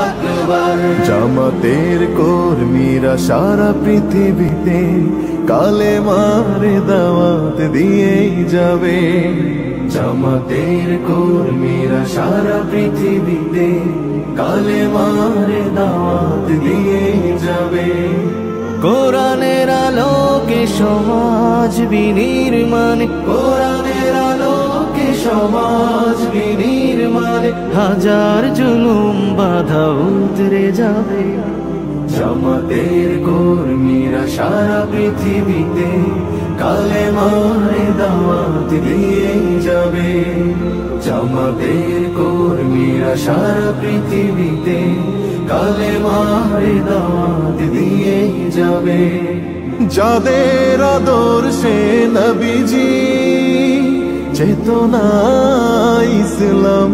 আকবার। জামাতের কর্মীরা সারা পৃথিবীতে কালেমার দাওয়াত দিয়েই যাবে। জামাতের কর্মীরা সারা পৃথিবীতে কালেমার দাওয়াত দিয়েই যাবে। কোরআনের আলোকে সমাজ বিনির্মাণ, কোরআনের আলোকে সমাজ বিনির্মাণ, হাজার জুলুম বাধা উতরে যাবে। জামাতের কর্মীরা সারা পৃথিবীতে কালেমার দাওয়াত দিয়েই যাবে। জামাতের কর্মীরা সারা পৃথিবীতে কালেমার দাওয়াত দিয়েই যাবে। যাদের আদর্শে নবীজি চেতনা ইসলাম,